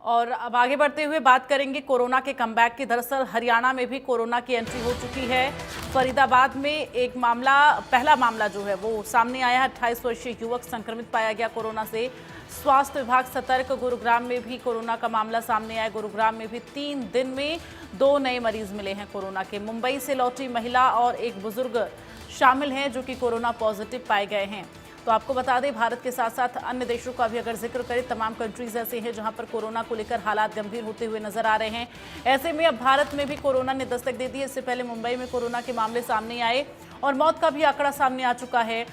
और अब आगे बढ़ते हुए बात करेंगे कोरोना के कमबैक की। दरअसल हरियाणा में भी कोरोना की एंट्री हो चुकी है। फरीदाबाद में एक मामला, पहला मामला जो है वो सामने आया है। 28 वर्षीय युवक संक्रमित पाया गया कोरोना से। स्वास्थ्य विभाग सतर्क। गुरुग्राम में भी कोरोना का मामला सामने आया। गुरुग्राम में भी 3 दिन में 2 नए मरीज मिले हैं कोरोना के। मुंबई से लौटी महिला और एक बुजुर्ग शामिल हैं जो कि कोरोना पॉजिटिव पाए गए हैं। तो आपको बता दें, भारत के साथ साथ अन्य देशों का भी अगर जिक्र करें, तमाम कंट्रीज ऐसे हैं जहां पर कोरोना को लेकर हालात गंभीर होते हुए नजर आ रहे हैं। ऐसे में अब भारत में भी कोरोना ने दस्तक दे दी। इससे पहले मुंबई में कोरोना के मामले सामने आए और मौत का भी आंकड़ा सामने आ चुका है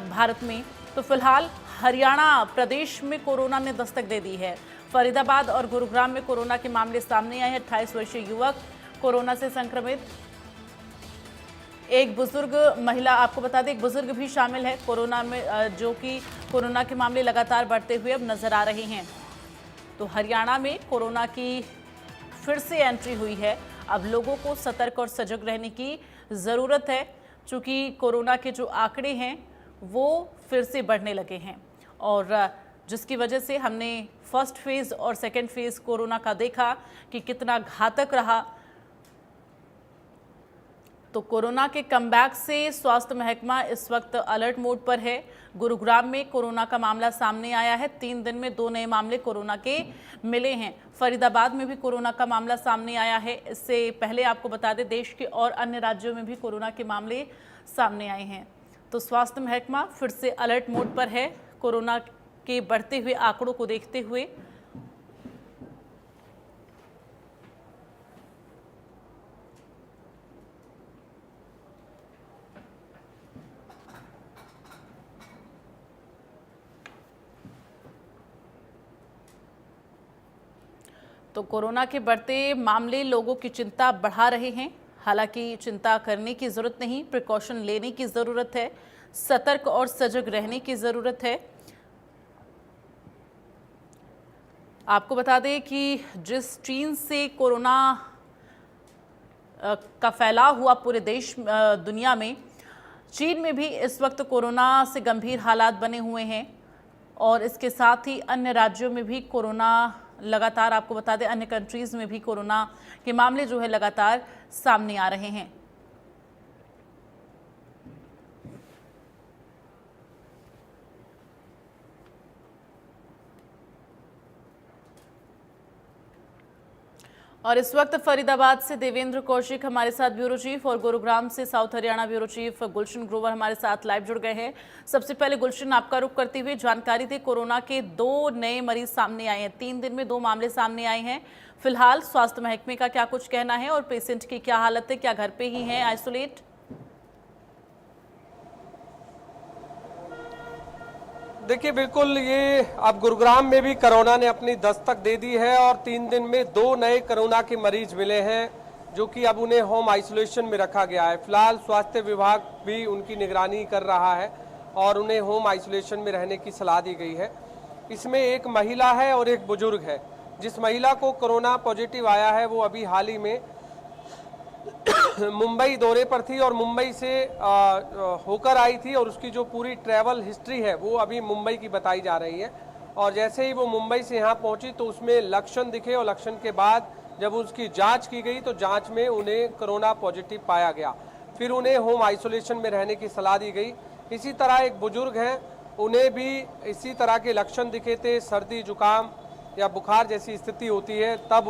भारत में। तो फिलहाल हरियाणा प्रदेश में कोरोना ने दस्तक दे दी है। फरीदाबाद और गुरुग्राम में कोरोना के मामले सामने आए हैं। 28 वर्षीय युवक कोरोना से संक्रमित, एक बुजुर्ग महिला, आपको बता दें एक बुजुर्ग भी शामिल है कोरोना में, जो कि कोरोना के मामले लगातार बढ़ते हुए अब नजर आ रहे हैं। तो हरियाणा में कोरोना की फिर से एंट्री हुई है। अब लोगों को सतर्क और सजग रहने की ज़रूरत है, क्योंकि कोरोना के जो आंकड़े हैं वो फिर से बढ़ने लगे हैं और जिसकी वजह से हमने फर्स्ट फेज़ और सेकेंड फेज़ कोरोना का देखा कि कितना घातक रहा। तो कोरोना के कमबैक से स्वास्थ्य महकमा इस वक्त अलर्ट मोड पर है। गुरुग्राम में कोरोना का मामला सामने आया है। 3 दिन में 2 नए मामले कोरोना के मिले हैं। फरीदाबाद में भी कोरोना का मामला सामने आया है। इससे पहले आपको बता दें, देश के और अन्य राज्यों में भी कोरोना के मामले सामने आए हैं। तो स्वास्थ्य महकमा फिर से अलर्ट मोड पर है कोरोना के बढ़ते हुए आंकड़ों को देखते हुए। तो कोरोना के बढ़ते मामले लोगों की चिंता बढ़ा रहे हैं। हालांकि चिंता करने की ज़रूरत नहीं, प्रिकॉशन लेने की ज़रूरत है, सतर्क और सजग रहने की ज़रूरत है। आपको बता दें कि जिस चीन से कोरोना का फैलाव हुआ पूरे देश दुनिया में, चीन में भी इस वक्त कोरोना से गंभीर हालात बने हुए हैं और इसके साथ ही अन्य राज्यों में भी कोरोना लगातार, आपको बता दें अन्य कंट्रीज़ में भी कोरोना के मामले जो है लगातार सामने आ रहे हैं। और इस वक्त फरीदाबाद से देवेंद्र कौशिक हमारे साथ ब्यूरो चीफ और गुरुग्राम से south Haryana bureau chief Gulshan Grover हमारे साथ लाइव जुड़ गए हैं। सबसे पहले गुलशन, आपका रुख करते हुए जानकारी दी, कोरोना के 2 नए मरीज सामने आए हैं। 3 दिन में 2 मामले सामने आए हैं। फिलहाल स्वास्थ्य महकमे का क्या कुछ कहना है और पेशेंट की क्या हालत है, क्या घर पे ही है आइसोलेट? देखिए, बिल्कुल ये अब गुरुग्राम में भी कोरोना ने अपनी दस्तक दे दी है और 3 दिन में 2 नए कोरोना के मरीज मिले हैं, जो कि अब उन्हें होम आइसोलेशन में रखा गया है। फिलहाल स्वास्थ्य विभाग भी उनकी निगरानी कर रहा है और उन्हें होम आइसोलेशन में रहने की सलाह दी गई है। इसमें एक महिला है और एक बुजुर्ग है। जिस महिला को कोरोना पॉजिटिव आया है वो अभी हाल ही में मुंबई दौरे पर थी और मुंबई से होकर आई थी और उसकी जो पूरी ट्रैवल हिस्ट्री है वो अभी मुंबई की बताई जा रही है। और जैसे ही वो मुंबई से यहाँ पहुंची तो उसमें लक्षण दिखे और लक्षण के बाद जब उसकी जांच की गई तो जांच में उन्हें कोरोना पॉजिटिव पाया गया। फिर उन्हें होम आइसोलेशन में रहने की सलाह दी गई। इसी तरह एक बुजुर्ग हैं, उन्हें भी इसी तरह के लक्षण दिखे थे, सर्दी जुकाम या बुखार जैसी स्थिति होती है, तब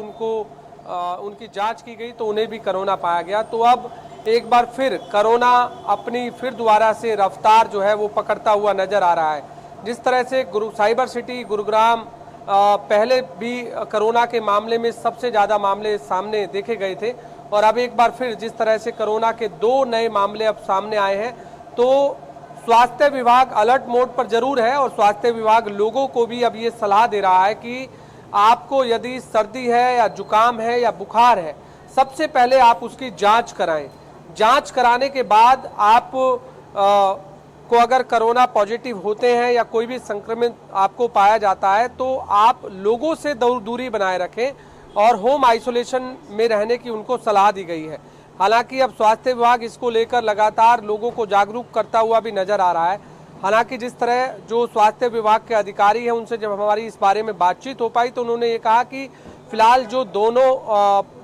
उनकी जांच की गई तो उन्हें भी कोरोना पाया गया। तो अब एक बार फिर कोरोना अपनी फिर दोबारा से रफ्तार जो है वो पकड़ता हुआ नजर आ रहा है। जिस तरह से साइबर सिटी गुरुग्राम पहले भी कोरोना के मामले में सबसे ज़्यादा मामले सामने देखे गए थे और अब एक बार फिर जिस तरह से कोरोना के 2 नए मामले अब सामने आए हैं, तो स्वास्थ्य विभाग अलर्ट मोड पर जरूर है और स्वास्थ्य विभाग लोगों को भी अब ये सलाह दे रहा है कि आपको यदि सर्दी है या जुकाम है या बुखार है, सबसे पहले आप उसकी जांच कराएं। जांच कराने के बाद आप को अगर कोरोना पॉजिटिव होते हैं या कोई भी संक्रमित आपको पाया जाता है तो आप लोगों से दूरी बनाए रखें और होम आइसोलेशन में रहने की उनको सलाह दी गई है। हालांकि अब स्वास्थ्य विभाग इसको लेकर लगातार लोगों को जागरूक करता हुआ भी नजर आ रहा है। हालांकि जिस तरह जो स्वास्थ्य विभाग के अधिकारी हैं उनसे जब हमारी इस बारे में बातचीत हो पाई तो उन्होंने ये कहा कि फिलहाल जो दोनों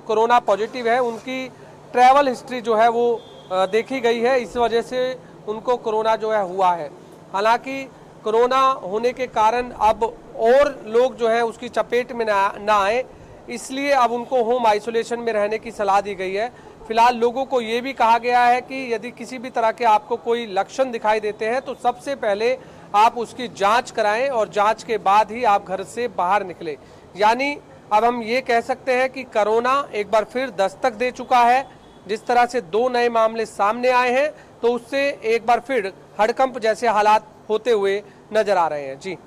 कोरोना पॉजिटिव है उनकी ट्रैवल हिस्ट्री जो है वो देखी गई है, इस वजह से उनको कोरोना जो है हुआ है। हालांकि कोरोना होने के कारण अब और लोग जो है उसकी चपेट में ना आए, इसलिए अब उनको होम आइसोलेशन में रहने की सलाह दी गई है। फिलहाल लोगों को ये भी कहा गया है कि यदि किसी भी तरह के आपको कोई लक्षण दिखाई देते हैं तो सबसे पहले आप उसकी जांच कराएं और जांच के बाद ही आप घर से बाहर निकले। यानी अब हम ये कह सकते हैं कि कोरोना एक बार फिर दस्तक दे चुका है। जिस तरह से 2 नए मामले सामने आए हैं तो उससे एक बार फिर हड़कंप जैसे हालात होते हुए नजर आ रहे हैं। जी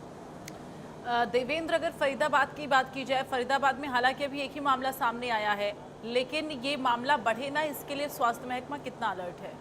देवेंद्र, अगर फरीदाबाद की बात की जाए, फरीदाबाद में हालांकि अभी एक ही मामला सामने आया है, लेकिन ये मामला बढ़े ना, इसके लिए स्वास्थ्य महकमा कितना अलर्ट है?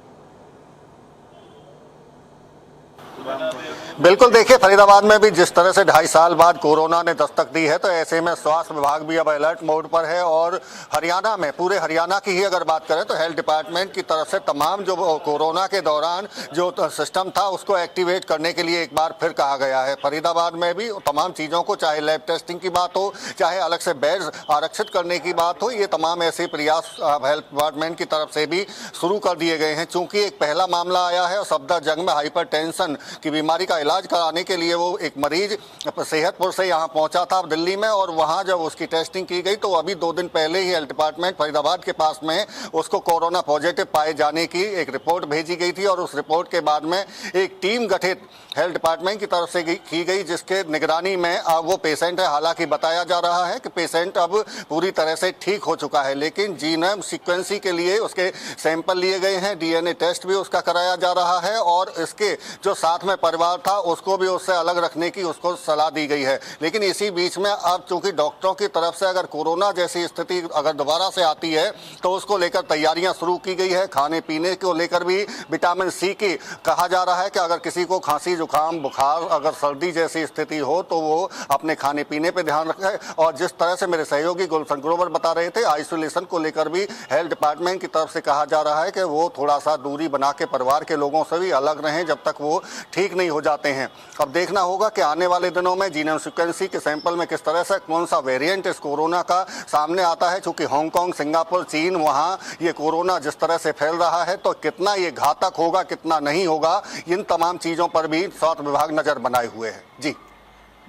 बिल्कुल, देखिए फरीदाबाद में भी जिस तरह से 2.5 साल बाद कोरोना ने दस्तक दी है तो ऐसे में स्वास्थ्य विभाग भी अब अलर्ट मोड पर है। और हरियाणा में, पूरे हरियाणा की ही अगर बात करें तो हेल्थ डिपार्टमेंट की तरफ से तमाम जो कोरोना के दौरान जो सिस्टम था उसको एक्टिवेट करने के लिए एक बार फिर कहा गया है। फरीदाबाद में भी तमाम चीज़ों को, चाहे लैब टेस्टिंग की बात हो, चाहे अलग से बेड्स आरक्षित करने की बात हो, ये तमाम ऐसे प्रयास हेल्थ डिपार्टमेंट की तरफ से भी शुरू कर दिए गए हैं। चूँकि एक पहला मामला आया है और सफदरजंग में हाइपरटेंशन की बीमारी का इलाज कराने के लिए वो एक मरीज सेहतपुर से यहाँ पहुंचा था दिल्ली में, और वहाँ जब उसकी टेस्टिंग की गई तो अभी 2 दिन पहले ही हेल्थ डिपार्टमेंट फरीदाबाद के पास में उसको कोरोना पॉजिटिव पाए जाने की एक रिपोर्ट भेजी गई थी। और उस रिपोर्ट के बाद में एक टीम गठित हेल्थ डिपार्टमेंट की तरफ से की गई जिसके निगरानी में अब वो पेशेंट है। हालांकि बताया जा रहा है कि पेशेंट अब पूरी तरह से ठीक हो चुका है, लेकिन जीनोम सीक्वेंसिंग के लिए उसके सैंपल लिए गए हैं, DNA टेस्ट भी उसका कराया जा रहा है और इसके जो साथ में परिवार था उसको भी उससे अलग रखने की उसको सलाह दी गई है। लेकिन इसी बीच में अब चूंकि डॉक्टरों की तरफ से अगर कोरोना जैसी स्थिति अगर दोबारा से आती है तो उसको लेकर तैयारियां शुरू की गई है। खाने पीने को लेकर भी विटामिन सी की कहा जा रहा है कि अगर किसी को खांसी, जुकाम, बुखार, अगर सर्दी जैसी स्थिति हो तो वो अपने खाने पीने पर ध्यान रखे। और जिस तरह से मेरे सहयोगी गुलशन ग्रोवर बता रहे थे, आइसोलेशन को लेकर भी हेल्थ डिपार्टमेंट की तरफ से कहा जा रहा है कि वो थोड़ा सा दूरी बना के परिवार के लोगों से भी अलग रहें जब तक वो ठीक नहीं हो जाते हैं। अब देखना होगा कि आने वाले दिनों में जीनोम सीक्वेंसिंग के सैंपल में किस तरह से कौन सा वेरिएंट इस कोरोना का सामने आता है। चूंकि हांगकांग, सिंगापुर, चीन, वहां ये कोरोना जिस तरह से फैल रहा है तो कितना ये घातक होगा, कितना नहीं होगा, इन तमाम चीजों पर भी स्वास्थ्य विभाग नजर बनाए हुए है। जी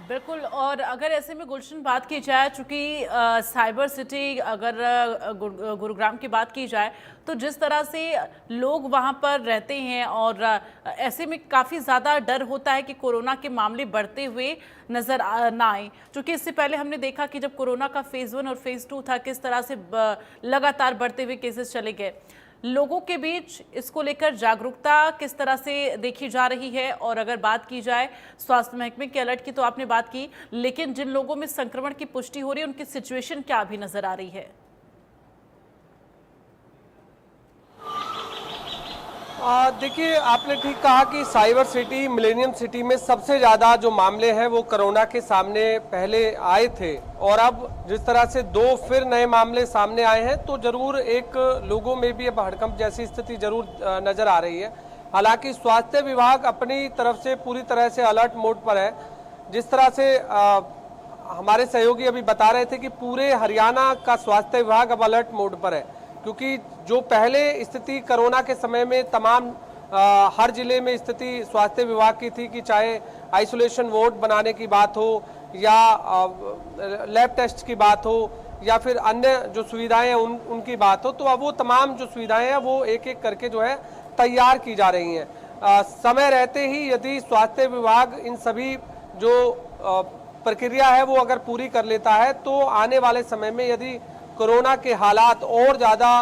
बिल्कुल। और अगर ऐसे में गुलशन बात की जाए, चूंकि साइबर सिटी, अगर गुरुग्राम की बात की जाए तो जिस तरह से लोग वहां पर रहते हैं और ऐसे में काफ़ी ज़्यादा डर होता है कि कोरोना के मामले बढ़ते हुए नज़र ना आए। चूँकि इससे पहले हमने देखा कि जब कोरोना का फेज़ 1 और फेज़ 2 था, किस तरह से लगातार बढ़ते हुए केसेस चले गए। लोगों के बीच इसको लेकर जागरूकता किस तरह से देखी जा रही है? और अगर बात की जाए स्वास्थ्य महकमे के अलर्ट की तो आपने बात की, लेकिन जिन लोगों में संक्रमण की पुष्टि हो रही है उनकी सिचुएशन क्या अभी नजर आ रही है? देखिए, आपने ठीक कहा कि साइबर सिटी, मिलेनियम सिटी में सबसे ज़्यादा जो मामले हैं वो कोरोना के सामने पहले आए थे, और अब जिस तरह से 2 फिर नए मामले सामने आए हैं तो ज़रूर एक लोगों में भी अब हड़कंप जैसी स्थिति ज़रूर नज़र आ रही है। हालांकि स्वास्थ्य विभाग अपनी तरफ से पूरी तरह से अलर्ट मोड पर है। जिस तरह से हमारे सहयोगी अभी बता रहे थे कि पूरे हरियाणा का स्वास्थ्य विभाग अब अलर्ट मोड पर है, क्योंकि जो पहले स्थिति कोरोना के समय में तमाम हर जिले में स्थिति स्वास्थ्य विभाग की थी कि चाहे आइसोलेशन वार्ड बनाने की बात हो या लैब टेस्ट की बात हो या फिर अन्य जो सुविधाएं हैं उनकी बात हो, तो अब वो तमाम जो सुविधाएं हैं वो एक एक करके जो है तैयार की जा रही हैं। समय रहते ही यदि स्वास्थ्य विभाग इन सभी जो प्रक्रिया है वो अगर पूरी कर लेता है तो आने वाले समय में यदि कोरोना के हालात और ज़्यादा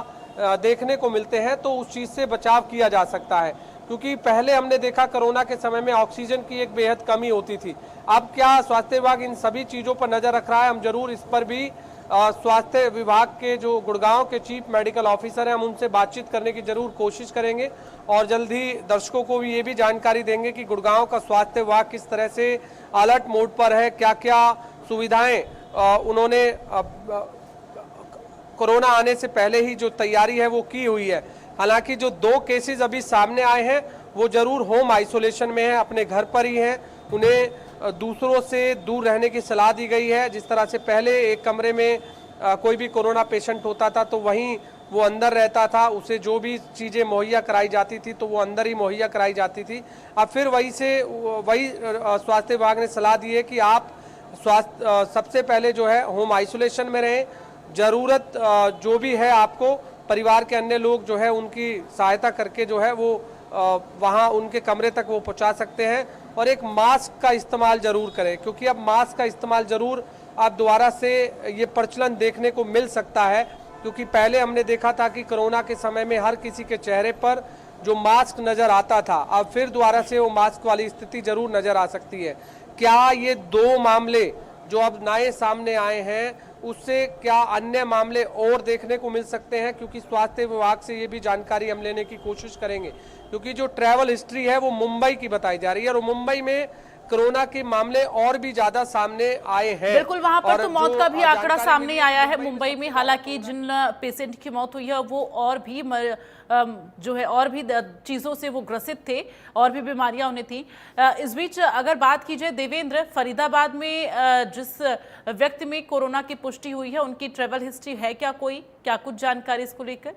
देखने को मिलते हैं तो उस चीज़ से बचाव किया जा सकता है। क्योंकि पहले हमने देखा कोरोना के समय में ऑक्सीजन की एक बेहद कमी होती थी। अब क्या स्वास्थ्य विभाग इन सभी चीज़ों पर नज़र रख रहा है? हम जरूर इस पर भी स्वास्थ्य विभाग के जो गुड़गांव के चीफ मेडिकल ऑफिसर हैं, हम उनसे बातचीत करने की जरूर कोशिश करेंगे और जल्द ही दर्शकों को भी ये भी जानकारी देंगे कि गुड़गांव का स्वास्थ्य विभाग किस तरह से अलर्ट मोड पर है, क्या क्या सुविधाएं उन्होंने कोरोना आने से पहले ही जो तैयारी है वो की हुई है। हालांकि जो 2 केसेस अभी सामने आए हैं वो जरूर होम आइसोलेशन में है, अपने घर पर ही हैं। उन्हें दूसरों से दूर रहने की सलाह दी गई है। जिस तरह से पहले एक कमरे में कोई भी कोरोना पेशेंट होता था तो वहीं वो अंदर रहता था, उसे जो भी चीज़ें मुहैया कराई जाती थी तो वो अंदर ही मुहैया कराई जाती थी। अब फिर वही स्वास्थ्य विभाग ने सलाह दी है कि आप सबसे पहले जो है होम आइसोलेशन में रहें। ज़रूरत जो भी है आपको परिवार के अन्य लोग जो है उनकी सहायता करके जो है वो वहाँ उनके कमरे तक वो पहुँचा सकते हैं। और एक मास्क का इस्तेमाल ज़रूर करें, क्योंकि अब मास्क का इस्तेमाल ज़रूर अब दोबारा से ये प्रचलन देखने को मिल सकता है। क्योंकि पहले हमने देखा था कि कोरोना के समय में हर किसी के चेहरे पर जो मास्क नज़र आता था, अब फिर दोबारा से वो मास्क वाली स्थिति ज़रूर नज़र आ सकती है। क्या ये 2 मामले जो अब नए सामने आए हैं उससे क्या अन्य मामले और देखने को मिल सकते हैं? क्योंकि स्वास्थ्य विभाग से ये भी जानकारी हम लेने की कोशिश करेंगे, क्योंकि जो ट्रैवल हिस्ट्री है वो मुंबई की बताई जा रही है और मुंबई में कोरोना के मामले और भी ज्यादा सामने आए हैं। बिल्कुल, वहां पर तो मौत का भी आंकड़ा सामने आया है मुंबई में। हालांकि जिन पेशेंट की मौत हुई है वो और भी जो है और भी चीज़ों से वो ग्रसित थे, और भी बीमारियां उन्हें थी। इस बीच अगर बात की जाए देवेंद्र, फरीदाबाद में जिस व्यक्ति में कोरोना की पुष्टि हुई है उनकी ट्रैवल हिस्ट्री है क्या कुछ जानकारी इसको लेकर?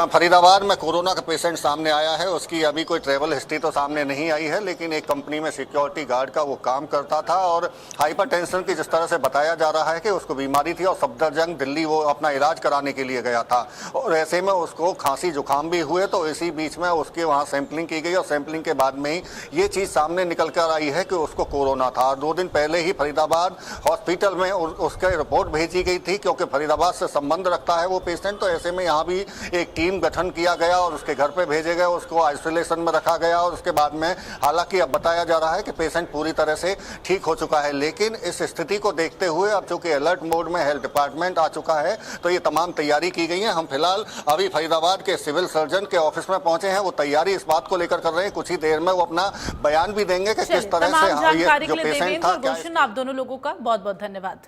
फरीदाबाद में कोरोना का पेशेंट सामने आया है, उसकी अभी कोई ट्रैवल हिस्ट्री तो सामने नहीं आई है, लेकिन एक कंपनी में सिक्योरिटी गार्ड का वो काम करता था और हाइपरटेंशन की जिस तरह से बताया जा रहा है कि उसको बीमारी थी और सफदरजंग दिल्ली वो अपना इलाज कराने के लिए गया था और ऐसे में उसको खांसी जुकाम भी हुए। तो इसी बीच में उसके वहाँ सैंपलिंग की गई और सैंपलिंग के बाद में ही ये चीज़ सामने निकल कर आई है कि उसको कोरोना था। 2 दिन पहले ही फरीदाबाद हॉस्पिटल में उसके रिपोर्ट भेजी गई थी, क्योंकि फरीदाबाद से संबंध रखता है वो पेशेंट। तो ऐसे में यहाँ भी एक टीम गठन किया गया और उसके घर पे भेजे गए, उसको आइसोलेशन में रखा गया और उसके बाद में हालांकि अब बताया जा रहा है कि पेशेंट पूरी तरह से ठीक हो चुका है। लेकिन इस स्थिति को देखते हुए अब चूंकि अलर्ट मोड में हेल्थ डिपार्टमेंट आ चुका है तो ये तमाम तैयारी की गई है। हम फिलहाल अभी फरीदाबाद के सिविल सर्जन के ऑफिस में पहुंचे हैं, वो तैयारी इस बात को लेकर कर रहे हैं। कुछ ही देर में वो अपना बयान भी देंगे कि किस तरह से ये जो पेशेंट था। आप दोनों लोगों का बहुत बहुत धन्यवाद।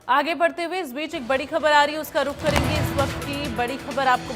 आगे बढ़ते हुए इस बीच एक बड़ी खबर आ रही है, उसका रुख करेंगे। इस वक्त की बड़ी खबर आपको